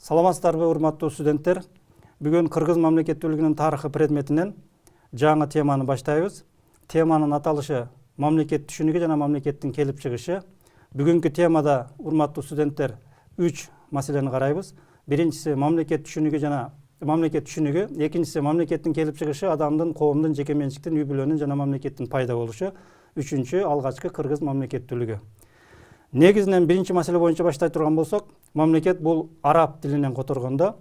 Саламатсыздарбы, урматтуу студенттер. Бүгүн Кыргыз мамлекеттүүлүгүнүн тарыхы предметинен жаңы теманы баштайбыз. Теманын аталышы мамлекет түшүнүгү жана мамлекеттин келип чыгышы. Бүгүнкү темада, урматтуу студенттер, 3 маселени карайбыз. Биринчиси мамлекет түшүнүгү жана мамлекет түшүнүгү, экинчиси мамлекеттин келип чыгышы, адамдын, коомдун, жеке менчиктин, үй бүлөнүн жана мамлекеттин пайда болушу. Үчүнчү, алгачкы Кыргыз мамлекеттүүлүгү. Негизинен биринчи маселе боюнча баштай турган болсок, мамлекет бул араб тилинен которгондо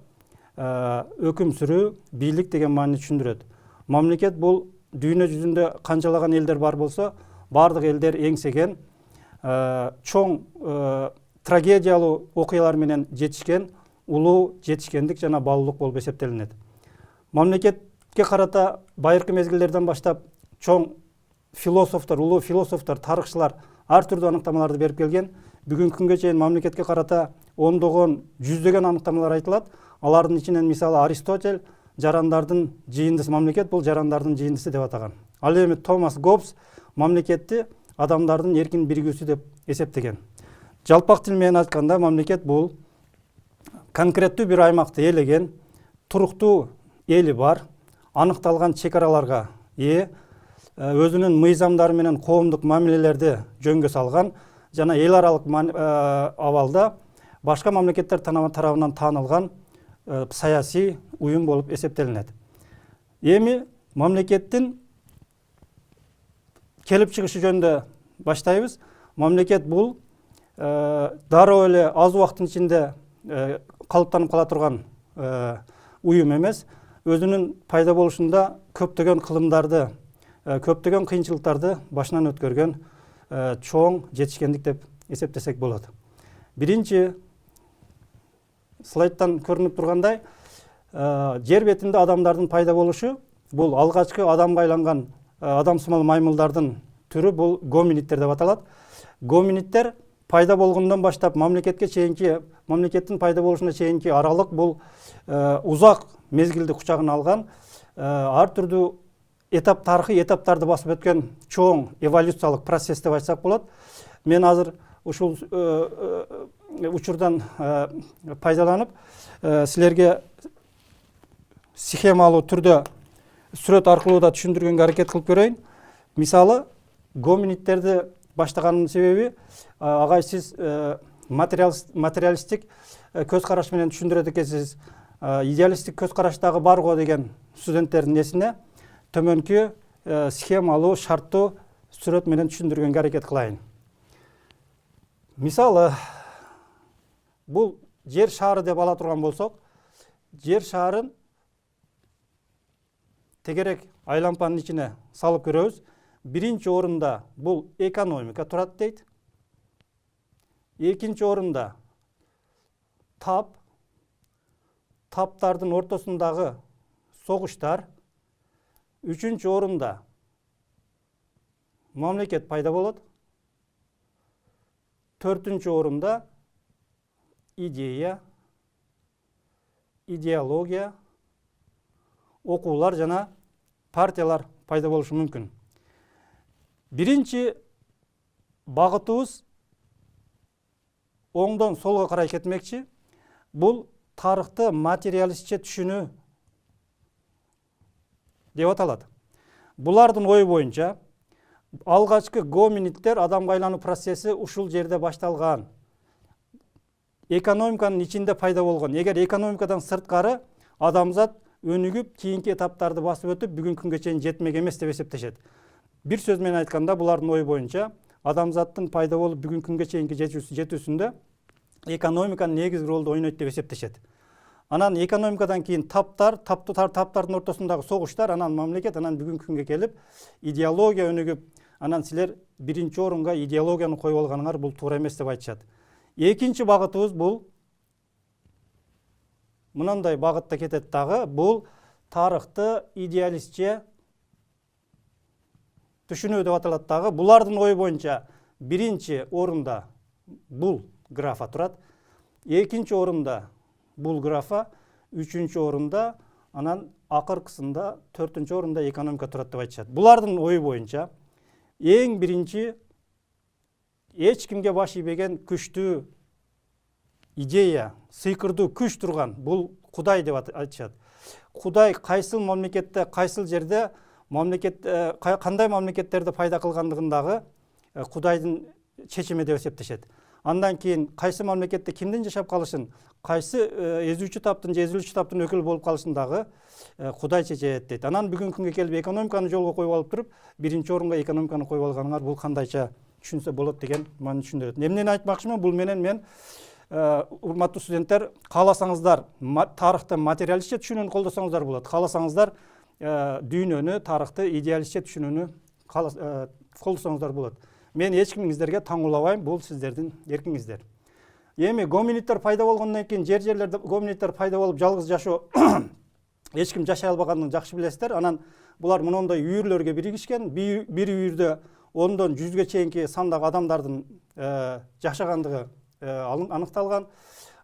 өкүм сүрүү, бийлик деген маанини түшүндүрөт. Мамлекет бул дүйнө жүзүндө канчалаган элдер бар болсо, бардык элдер эңсеген, чоң трагедиялуу окуялар менен жетишкен улуу жетишкендик жана баалуулук болуп эсептелинет. Мамлекетке карата байыркы мезгилдерден баштап чоң философтор, улуу философтор, тарыхчылар ар түрдүү аныктамаларды берип келген. Бүгүнкү күнгө чейин мамлекетке карата ондогон, жүздөгөн аныктамалар айтылат. Алардын ичинен мисалы Аристотель жарандардын жыйындысы, мамлекет бул жарандардын жыйындысы деп атаган. Ал эми Томас Гоббс мамлекетти адамдардын эркин биригүүсү деп эсептеген. Жалпак тил менен айтканда, мамлекет бул конкреттүү бир аймакты ээлеген, туруктуу эли бар, аныкталган чек араларга ээ, өзүнүн мыйзамдары менен коомдук мамилелерди жөнгө салган жана эл аралык абалда башка мамлекеттер тарабынан таанылган саясий уюм болуп эсептелинет. Эми мамлекеттин келип чыгышы жөнүндө баштайбыз. Мамлекет бул дароо эле аз убакыттын ичинде калыптанып кала турган уюм эмес. Өзүнүн пайда болушунда көптөгөн кылымдарды, көптөгөн кыйынчылыктарды башынан өткөргөн чоң жетишкендик деп эсептесек болот. Биринчи слайдтан көрүнүп тургандай, жер бетинде адамдардын пайда болушу, бул алгачкы адамга айланган адамсымал маймылдардын түрү, бул гоминидтер деп аталат. Гоминидтер пайда болгондон баштап мамлекеттин пайда болушуна чейинки аралык бул узак мезгилди кучагына алган, ар түрдүү тарыхый этаптарды басып өткөн чоң эволюциялык процесс деп айтсак болот. Мен азыр ушул учурдан пайдаланып силерге схемалуу түрдө сүрөт аркылуу да түшүндүргөнгө аракет кылып көрөйүн. Мисалы, гоминидтерди баштаганын себеби, агай сиз материалисттик көз караш менен түшүндүрөт экенсиз. Идеалисттик көз караштагы бар го деген студенттердин эсине төмөнкү схемалуу, шарттуу сүрөт менен түшүндүргөнгө аракет кылайын. Мисалы, бул жер шары деп ала турган болсок, жер шарын тегерек айлампанын ичине салып көрөбүз. Биринчи орунда бул экономика турат дейт. Экинчи орунда таптардын ортосундагы согуштар. Үчүнчү орунда мамлекет пайда болот. Төртүнчү орунда идея, идеология, окуулар жана партиялар пайда болушу мүмкүн. Биринчи багытыбыз оңдон солго карай кетмекчи. Бул тарыхты материалистче түшүнүү деп аталат. Булардын ою боюнча, алгачкы гоминидтер адамга айлануу процесси ушул жерде башталган. Экономиканын ичинде пайда болгон. Эгер экономикадан сырткары адамзат өнүгүп, кийинки этаптарды басып өтүп, бүгүнкү күнгө чейин жетмек эмес деп эсептешет. Бир сөз менен айтканда, булардын ою боюнча, адамзаттын пайда болуп бүгүнкү күнгө чейинки жетүүсүндө экономиканын негизги ролду ойнойт деп эсептешет. Анан экономикадан кийин таптардын ортосундагы согуштар, анан мамлекет, анан бүгүнкү күнгө келип идеология өнүгүп, анан силер биринчи орунга идеологияны коюп алганыңар бул туура эмес деп айтышат. Экинчи багытыбыз бул мындай багытта кетет дагы, бул тарыхты идеалистче түшүнүү деп аталат дагы. Булардын ою боюнча биринчи орунда бул графа турат, экинчи орунда бул графа, үчүнчү орунда, анан акыркысында төртүнчү орунда экономика турат деп айтышат. Булардын ою боюнча эң биринчи эч кимге баш ийбеген күчтүү идея, сыйкырдуу күч турган бул Кудай деп айтышат. Кудай кайсыл мамлекетте, кайсыл жерде кандай мамлекеттерди пайда кылгандыгындагы Кудайдын чечими деп эсептешет. Андан кийин кайсы мамлекетте кимдин жашап калышын, кайсы эзүүчү таптын же эзилүүчү таптын өкүлү болуп калышын дагы Кудай чечет дейт. Анан бүгүнкү күнгө келип экономиканы жолго коюп алып туруп, биринчи орунга экономиканы коюп алганыңар бул кандайча түшүнсө болот деген маани түшүндүрөт. Эмнени айтмакчымын? Бул менен мен урматтуу студенттер, кааласаңыздар тарыхты материалистче түшүнүүнү колдосоңуздар болот. Кааласаңыздар дүйнөнү, тарыхты идеалистче түшүнүүнү колдосоңуздар болот. Мен эч кимиңиздерге таңуулабайм, бул сиздердин эркиңиздер. Эми гоминидтер пайда болгондон кийин жерлерде гоминидтер пайда болуп жалгыз жашоо эч ким жашай албаганын жакшы билесиздер. Анан булар мындай үйүрлөргө биригишкен. Бир үйүрдө 10-дон 100ге чейинки сандагы адамдардын жашагандыгы аныкталган.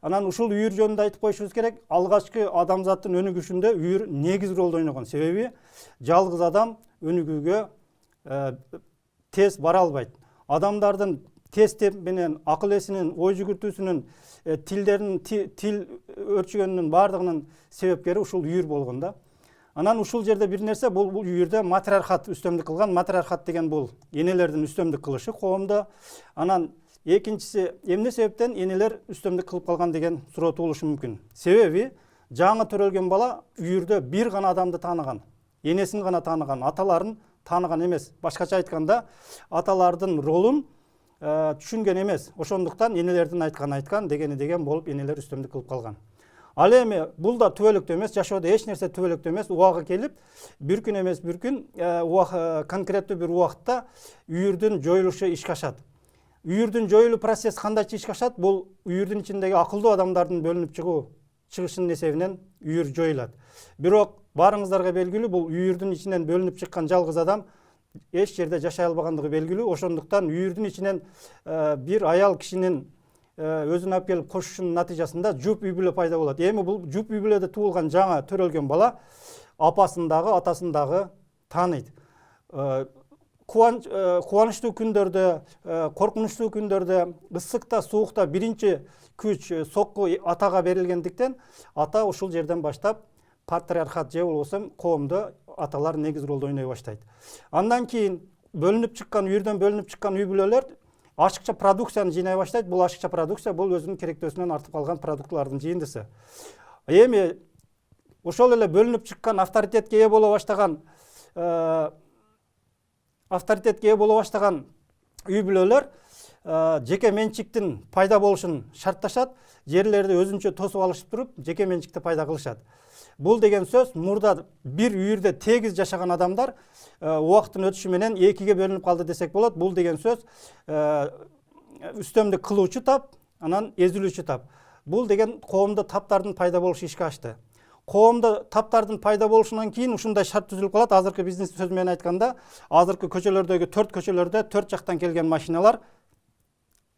Анан ушул үйүр жөнүндө айтып коюшубуз керек. Алгачкы адамзаттын өнүгүшүндө үйүр негизги ролду ойногон. Себеби жалгыз адам өнүгүүгө тез бара албайт. Адамдардын тез темп менен акыл эсинин, ой жүгүртүүсүнүн, тил өрчүгөнүнүн баардыгынын себепкери ушул үйүр болгон да. Анан ушул жерде бир нерсе, бул үйүрдө матриархат үстөмдүк кылган. Матриархат деген бул энелердин үстөмдүк кылышы коомдо. Анан экинчиси, эмне себептен энелер үстөмдүк кылып калган деген суроо туулушу мүмкүн. Себеби жаңы төрөлгөн бала үйүрдө бир гана адамды тааныган, энесин гана тааныган, аталарын тааныган эмес. Башкача айтканда, аталардын ролун түшүнгөн эмес. Ошондуктан энелердин айткан деген болуп энелер үстөмдүк кылып калган. Ал эми бул да түбөлүктүү эмес, жашоодо эч нерсе түбөлүктүү эмес. Убагы келип, бир күн эмес бир күн конкреттүү бир убакытта үйүрдүн жоюлушу ишке ашат. Үйүрдүн жоюлуу процесс кандайча ишке ашат? Бул үйүрдүн ичиндеги акылдуу адамдардын бөлүнүп чыгышынын эсебинен үйүр жоюлат. Бирок баарыңыздарга белгилүү, бул үйүрдүн ичинен бөлүнүп чыккан жалгыз адам эч жерде жашай албагандыгы белгилүү. Ошондуктан үйүрдүн ичинен бир аял кишинин өзүн алып келип кошушунун натыйжасында жуп үй бүлө пайда болот. Эми бул жуп үй бүлөдө туулган жаңа төрөлгөн бала апасын дагы, атасын дагы тааныйт. Кубанычтуу күндөрдө, коркунучтуу күндөрдө, ысыкта, суукта биринчи күч, сокку атага берилгендиктен, ата ушул жерден баштап патриархат же болбосо коомдо аталар негиз ролду ойной баштайт. Андан кийин үйүрдөн бөлүнүп чыккан үй бүлөлөр ашыкча продукцияны жыйнай баштайт. Бул ашыкча продукция бул өзүнүн керектөөсүнөн артып калган продуктылардын жыйындысы. Эми ошол эле бөлүнүп чыккан авторитетке ээ боло баштаган үй бүлөлөр жеке менчиктин пайда болушун шартташат. Жерлерди өзүнчө тосуп алышып туруп, жеке менчикти пайда кылышат. Бул деген сөз, мурда бир үйүрдө тегиз жашаган адамдар убакыттын өтүшү менен экиге бөлүнүп калды десек болот. Бул деген сөз үстөмдүк кылуучу тап, анан эзилүүчү тап. Бул деген коомдо таптардын пайда болушу ишке ашты. Коомдо таптардын пайда болушунан кийин ушундай шарт түзүлүп калат. Азыркы бизнес сөзү менен айтканда, азыркы көчөлөрдөгү 4 көчөлөрдө 4 жактан келген машиналар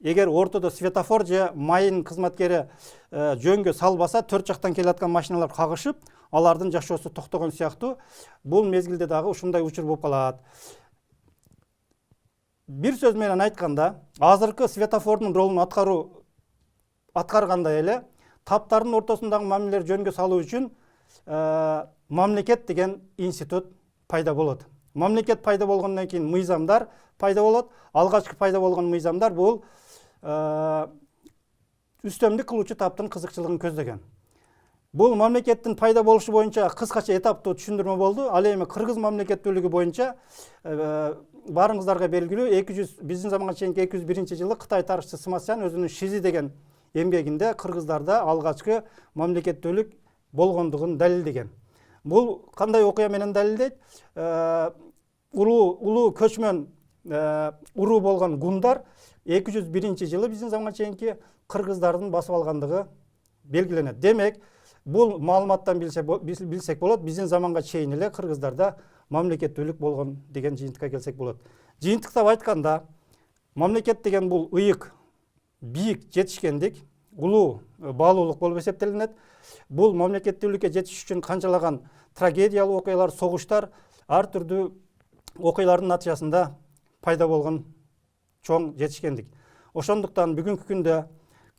эгер ортодо светофор же майын кызматкери жөнгө салбаса, 4 жактан келаткан машиналар кагышып, алардын жашоосу токтогон сыяктуу. Бул мезгилде дагы ушундай учур болуп калат. Бир сөз менен айтканда, азыркы светофордун ролун аткаргандай эле таптардын ортосундагы мамилелерди жөнгө салуу үчүн мамлекет деген институт пайда болот. Мамлекет пайда болгондон кийин мыйзамдар пайда болот. Алгачкы пайда болгон мыйзамдар бул үстөмдүк кылуучу таптын кызыкчылыгын көздөгөн. Бул мамлекеттин пайда болушу боюнча кыскача этаптуу түшүндүрмө болду. Ал эми кыргыз мамлекеттүүлүгү боюнча баарыңыздарга белгилүү, биздин заманга чейинки 201-жылы Кытай тарыхчысы Смасян өзүнүн Шизи деген эмгегинде кыргыздарда алгачкы мамлекеттүүлүк болгондугун далилдеген. Бул кандай окуя менен далилдейт? Улуу көчмөн уруу болгон гундар 201-жылы биздин заманга чейинки кыргыздардын басып алгандыгы белгиленет. Демек, бул маалыматтан билсек болот, биздин заманга чейин эле кыргыздарда мамлекеттүүлүк болгон деген жыйынтыкка келсек болот. Жыйынтыктап айтканда, мамлекет деген бул ыйык, бийик жетишкендик, улуу баалуулук болуп эсептелинет. Бул мамлекеттүүлүккө жетиш үчүн канчалаган трагедиялуу окуялар, согуштар, ар түрдүү окуялардын натыйжасында пайда болгон чоң жетишкендик. Ошондуктан бүгүнкү күндө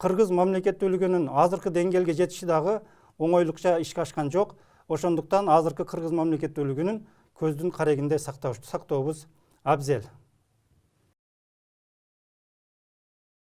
кыргыз мамлекеттүүлүгүнүн азыркы деңгээлге жетиши дагы оңойлукча ишке ашкан жок. Ошондуктан азыркы кыргыз мамлекеттүүлүгүнүн көздүн карегинде сактообуз абзел.